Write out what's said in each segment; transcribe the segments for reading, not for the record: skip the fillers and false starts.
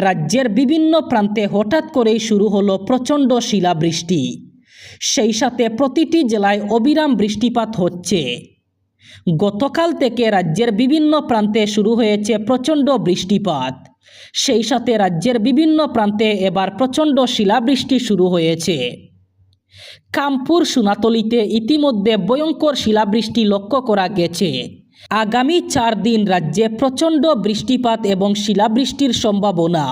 রাজ্যের বিভিন্ন প্রান্তে হঠাৎ করেই শুরু হলো প্রচণ্ড শিলাবৃষ্টি। সেই সাথে প্রতিটি জেলায় অবিরাম বৃষ্টিপাত হচ্ছে। গতকাল থেকে রাজ্যের বিভিন্ন প্রান্তে শুরু হয়েছে প্রচণ্ড বৃষ্টিপাত। সেই সাথে রাজ্যের বিভিন্ন প্রান্তে এবার প্রচণ্ড শিলাবৃষ্টি শুরু হয়েছে। কামপুর সোনাতলিতে ইতিমধ্যে ভয়ঙ্কর শিলাবৃষ্টি লক্ষ্য করা গেছে। আগামী 4 দিন রাজ্যে প্রচণ্ড বৃষ্টিপাত এবং শিলাবৃষ্টির সম্ভাবনা।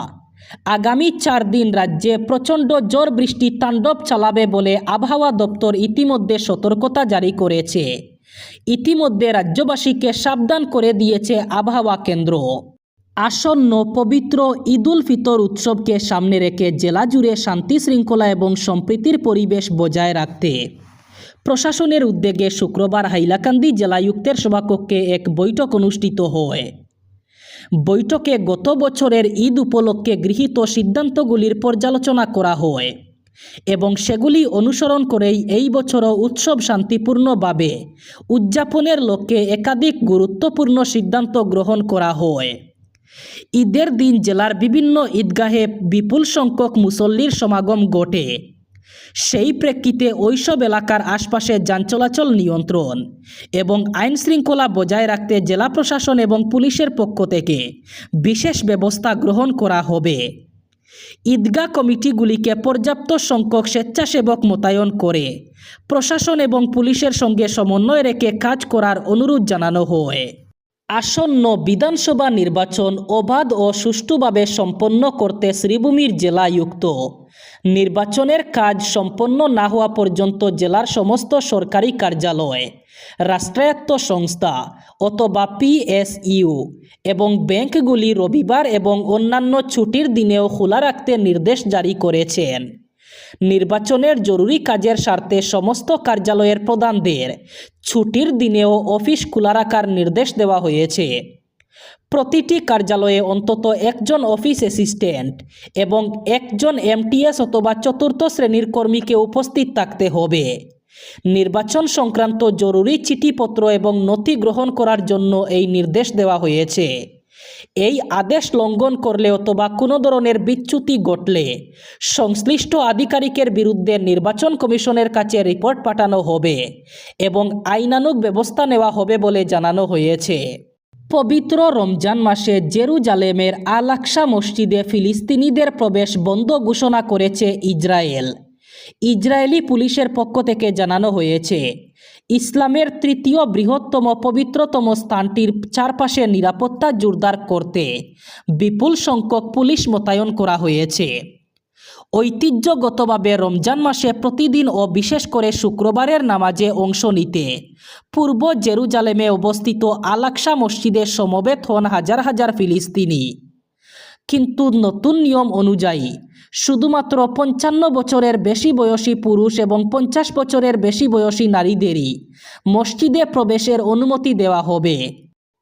আগামী 4 দিন রাজ্যে প্রচণ্ড ঝড় বৃষ্টি তাণ্ডব চালাবে বলে আবহাওয়া দপ্তর ইতিমধ্যে সতর্কতা জারি করেছে। ইতিমধ্যে রাজ্যবাসীকে সাবধান করে দিয়েছে আবহাওয়া কেন্দ্র। আসন্ন পবিত্র ঈদ উল ফিতর উৎসবকে সামনে রেখে জেলা জুড়ে শান্তি শৃঙ্খলা এবং সম্প্রীতির পরিবেশ বজায় রাখতে প্রশাসনের উদ্যোগে শুক্রবার হাইলাকান্দি জেলায়ুক্তের সভাকক্ষে এক বৈঠক অনুষ্ঠিত হয়। বৈঠকে গত বছরের ঈদ উপলক্ষে গৃহীত সিদ্ধান্তগুলির পর্যালোচনা করা হয় এবং সেগুলি অনুসরণ করেই এই বছরও উৎসব শান্তিপূর্ণভাবে উদযাপনের লক্ষ্যে একাধিক গুরুত্বপূর্ণ সিদ্ধান্ত গ্রহণ করা হয়। ঈদের দিন জেলার বিভিন্ন ঈদগাহে বিপুল সংখ্যক মুসল্লির সমাগম ঘটে। সেই প্রেক্ষিতে ওইসব এলাকার আশপাশে যান চলাচল নিয়ন্ত্রণ এবং আইন শৃঙ্খলা বজায় রাখতে জেলা প্রশাসন এবং পুলিশের পক্ষ থেকে বিশেষ ব্যবস্থা গ্রহণ করা হবে। ঈদগাহ কমিটিগুলিকে পর্যাপ্ত সংখ্যক স্বেচ্ছাসেবক মোতায়েন করে প্রশাসন এবং পুলিশের সঙ্গে সমন্বয় রেখে কাজ করার অনুরোধ জানানো হয়। আসন্ন বিধানসভা নির্বাচন অবাধ ও সুষ্ঠুভাবে সম্পন্ন করতে শ্রীভূমির জেলায়ুক্ত নির্বাচনের কাজ সম্পন্ন না হওয়া পর্যন্ত জেলার সমস্ত সরকারি কার্যালয়, রাষ্ট্রায়ত্ত সংস্থা অথবা PSU এবং ব্যাংকগুলি রবিবার এবং অন্যান্য ছুটির দিনেও খোলা রাখতে নির্দেশ জারি করেছেন। নির্বাচনের জরুরি কাজের স্বার্থে সমস্ত কার্যালয়ের প্রধানদের ছুটির দিনেও অফিস খোলা রাখার নির্দেশ দেওয়া হয়েছে। প্রতিটি কার্যালয়ে অন্তত একজন অফিস অ্যাসিস্ট্যান্ট এবং একজন MTS অথবা চতুর্থ শ্রেণীর কর্মীকে উপস্থিত থাকতে হবে। নির্বাচন সংক্রান্ত জরুরি চিঠিপত্র এবং নথি গ্রহণ করার জন্য এই নির্দেশ দেওয়া হয়েছে। এই আদেশ লঙ্ঘন করলে অথবা কোনো ধরনের বিচ্যুতি ঘটলে সংশ্লিষ্ট আধিকারিকের বিরুদ্ধে নির্বাচন কমিশনের কাছে রিপোর্ট পাঠানো হবে এবং আইনানুগ ব্যবস্থা নেওয়া হবে বলে জানানো হয়েছে। পবিত্র রমজান মাসে জেরুজালেমের আল আকসা মসজিদে ফিলিস্তিনিদের প্রবেশ বন্ধ ঘোষণা করেছে ইসরায়েল। ইসরায়েলি পুলিশের পক্ষ থেকে জানানো হয়েছে, ইসলামের তৃতীয় বৃহত্তম পবিত্রতম স্থানটির চারপাশে নিরাপত্তা জোরদার করতে বিপুল সংখ্যক পুলিশ মোতায়েন করা হয়েছে। ঐতিহ্যগতভাবে রমজান মাসে প্রতিদিন ও বিশেষ করে শুক্রবারের নামাজে অংশ নিতে পূর্ব জেরুজালেমে অবস্থিত আল আকসা মসজিদে সমবেত হন হাজার হাজার ফিলিস্তিনি। কিন্তু নতুন নিয়ম অনুযায়ী শুধুমাত্র 55 বছরের বেশি বয়সী পুরুষ এবং 50 বছরের বেশি বয়সী নারীদেরই মসজিদে প্রবেশের অনুমতি দেওয়া হবে।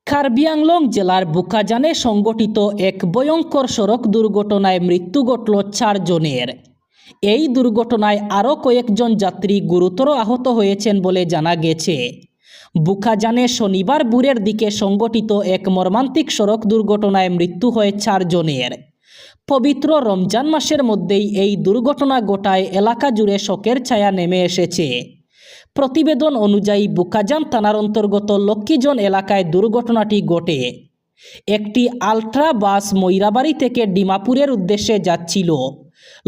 কার্বি আংলং জেলার বুকাজানে সংঘটিত এক ভয়ঙ্কর সড়ক দুর্ঘটনায় মৃত্যু ঘটল 4 জনের। এই দুর্ঘটনায় আরও কয়েকজন যাত্রী গুরুতর আহত হয়েছেন বলে জানা গেছে। বুকাজানে শনিবার ভোরের দিকে সংঘটিত এক মর্মান্তিক সড়ক দুর্ঘটনায় মৃত্যু হয় 4 জনের। পবিত্র রমজান মাসের মধ্যেই এই দুর্ঘটনা ঘটায় এলাকা জুড়ে শোকের ছায়া নেমে এসেছে। প্রতিবেদন অনুযায়ী বুকাজান থানার অন্তর্গত লক্ষ্মীজন এলাকায় দুর্ঘটনাটি ঘটে। একটি আলট্রা বাস ময়রাবাড়ি থেকে ডিমাপুরের উদ্দেশ্যে যাচ্ছিল।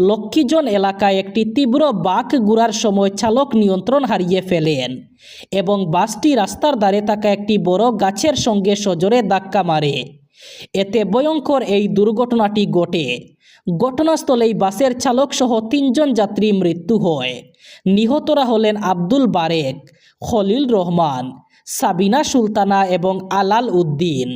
লক্ষ্মীজন এলাকায় একটি তীব্র বাঁক ঘোরার সময় চালক নিয়ন্ত্রণ হারিয়ে ফেলেন এবং বাসটি রাস্তার ধারে থাকা একটি বড় গাছের সঙ্গে সজোরে ধাক্কা মারে। এতে ভয়ঙ্কর এই দুর্ঘটনাটি ঘটে। ঘটনাস্থলেই বাসের চালক সহ 3 জন যাত্রী মৃত্যু হয়। নিহতরা হলেন আব্দুল বারেক, খলিল রহমান, সাবিনা সুলতানা এবং আলাল উদ্দিন।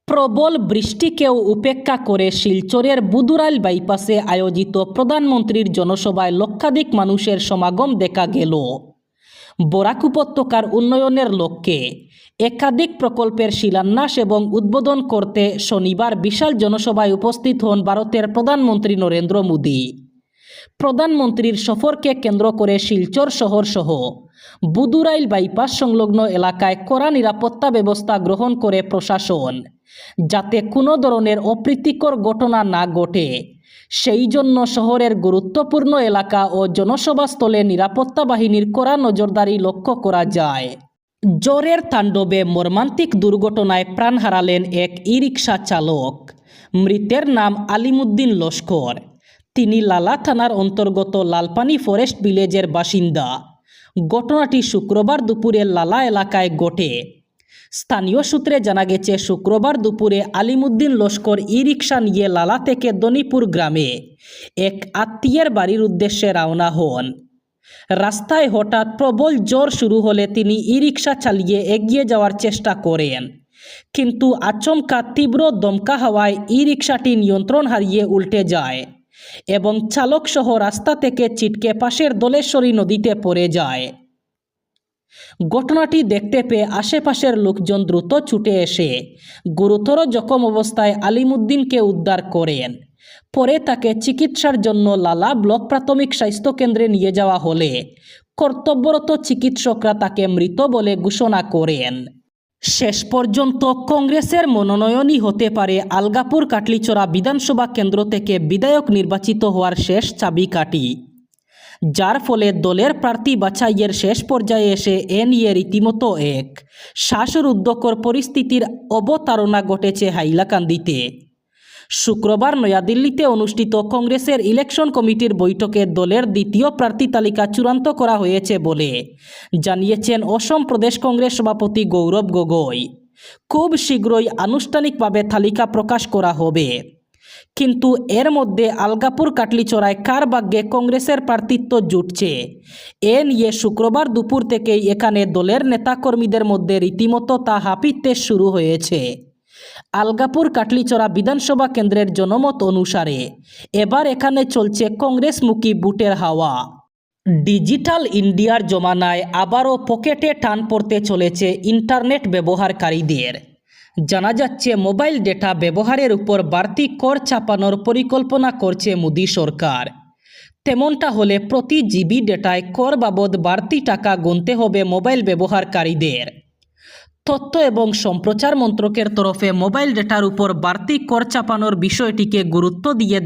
প্রবল বৃষ্টিকেও উপেক্ষা করে শিলচরের বুদুরাইল বাইপাসে আয়োজিত প্রধানমন্ত্রীর জনসভায় লক্ষাধিক মানুষের সমাগম দেখা গেল। বরাক উপত্যকার উন্নয়নের লক্ষ্যে একাধিক প্রকল্পের শিলান্যাস এবং উদ্বোধন করতে শনিবার বিশাল জনসভায় উপস্থিত হন ভারতের প্রধানমন্ত্রী নরেন্দ্র মোদী। প্রধানমন্ত্রীর সফরকে কেন্দ্র করে শিলচর শহর সহ বুদুরাইল বাইপাস সংলগ্ন এলাকায় কড়া নিরাপত্তা ব্যবস্থা গ্রহণ করে প্রশাসন। যাতে কোনো ধরনের অপ্রীতিকর ঘটনা না ঘটে সেই জন্য শহরের গুরুত্বপূর্ণ এলাকা ও জনসভাস্থলে নিরাপত্তা বাহিনীর কড়া নজরদারি লক্ষ্য করা যায়। জ্বরের তাণ্ডবে মর্মান্তিক দুর্ঘটনায় প্রাণ হারালেন এক ই-রিকশা চালক। মৃতের নাম আলিমুদ্দিন লস্কর। তিনি লালা থানার অন্তর্গত লালপানি ফরেস্ট ভিলেজের বাসিন্দা। ঘটনাটি শুক্রবার দুপুরে লালা এলাকায় ঘটে। স্থানীয় সূত্রে জানা গেছে, শুক্রবার দুপুরে আলিমুদ্দিন লস্কর ই-রিকশা নিয়ে লালা থেকে দনিপুর গ্রামে এক আত্মীয়ের বাড়ির উদ্দেশ্যে রওনা হন। রাস্তায় হঠাৎ প্রবল জ্বর শুরু হলে তিনি ই-রিকশা চালিয়ে এগিয়ে যাওয়ার চেষ্টা করেন, কিন্তু আচমকা তীব্র দমকা হাওয়ায় ই-রিকশাটি নিয়ন্ত্রণ হারিয়ে উল্টে যায় এবং চালকসহ রাস্তা থেকে ছিটকে পাশের দোলেশ্বরী নদীতে পড়ে যায়। ঘটনাটি দেখতে পেয়ে আশেপাশের লোকজন দ্রুত ছুটে এসে গুরুতর জখম অবস্থায় আলিমুদ্দিনকে উদ্ধার করেন। পরে তাকে চিকিৎসার জন্য লালা ব্লক প্রাথমিক স্বাস্থ্যকেন্দ্রে নিয়ে যাওয়া হলে কর্তব্যরত চিকিৎসকরা তাকে মৃত বলে ঘোষণা করেন। শেষ পর্যন্ত কংগ্রেসের মনোনয়নই হতে পারে আলগাপুর কাটলিচড়া বিধানসভা কেন্দ্র থেকে বিধায়ক নির্বাচিত হওয়ার শেষ চাবিকাঠি, যার ফলে দলের প্রার্থী বাছাইয়ের শেষ পর্যায়ে এসে এ নিয়ে রীতিমতো এক শ্বাসরুদ্ধকর পরিস্থিতির অবতারণা ঘটেছে হাইলাকান্দিতে। শুক্রবার নয়াদিল্লিতে অনুষ্ঠিত কংগ্রেসের ইলেকশন কমিটির বৈঠকে দলের দ্বিতীয় প্রার্থী তালিকা চূড়ান্ত করা হয়েছে বলে জানিয়েছেন অসম প্রদেশ কংগ্রেস সভাপতি গৌরব গগৈ। খুব শীঘ্রই আনুষ্ঠানিকভাবে তালিকা প্রকাশ করা হবে। কিন্তু এর মধ্যে আলগাপুর কাটলিচড়ায় কার ভাগ্যে কংগ্রেসের প্রার্থিত্ব জুটছে এ নিয়ে শুক্রবার দুপুর থেকেই এখানে দলের নেতাকর্মীদের মধ্যে রীতিমতো তা হাপিত্যে শুরু হয়েছে। আলগাপুর কাটলিচড়া বিধানসভা কেন্দ্রের জনমত অনুসারে এবার এখানে চলছে কংগ্রেসমুখী বুটের হাওয়া। ডিজিটাল ইন্ডিয়ার জমানায় আবারও পকেটে টান পড়তে চলেছে ইন্টারনেট ব্যবহারকারীদের। জানা যাচ্ছে, মোবাইল ডেটা ব্যবহারের উপর বাড়তি কর চাপানোর পরিকল্পনা করছে মোদি সরকার। তেমনটা হলে প্রতি জিবি ডেটায় কর বাবদ বাড়তি টাকা গুনতে হবে মোবাইল ব্যবহারকারীদের। তথ্য এবং সম্প্রচার মন্ত্রকের তরফে মোবাইল ডেটার উপর বাড়তি কর চাপানোর বিষয়টিকে গুরুত্ব দিয়ে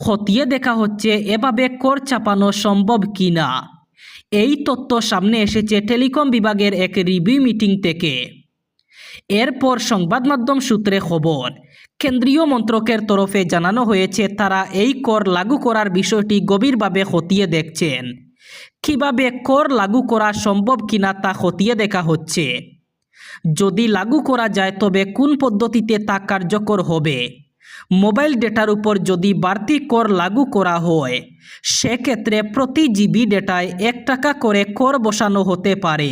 খতিয়ে দেখা হচ্ছে এভাবে কর চাপানো সম্ভব কিনা। এই তথ্য সামনে এসেছে টেলিকম বিভাগের এক রিভিউ মিটিং থেকে। এরপর সংবাদ মাধ্যম সূত্রে খবর, কেন্দ্রীয় মন্ত্রকের তরফে জানানো হয়েছে তারা এই কর লাগু করার বিষয়টি গভীরভাবে খতিয়ে দেখছেন। কিভাবে কর লাগু করা সম্ভব কিনা তা খতিয়ে দেখা হচ্ছে। যদি লাগু করা যায় তবে কোন পদ্ধতিতে তা কার্যকর হবে। মোবাইল ডেটার উপর যদি বাড়তি কর লাগু করা হয় সেক্ষেত্রে প্রতি জিবি ডেটায় 1 টাকা করে কর বসানো হতে পারে।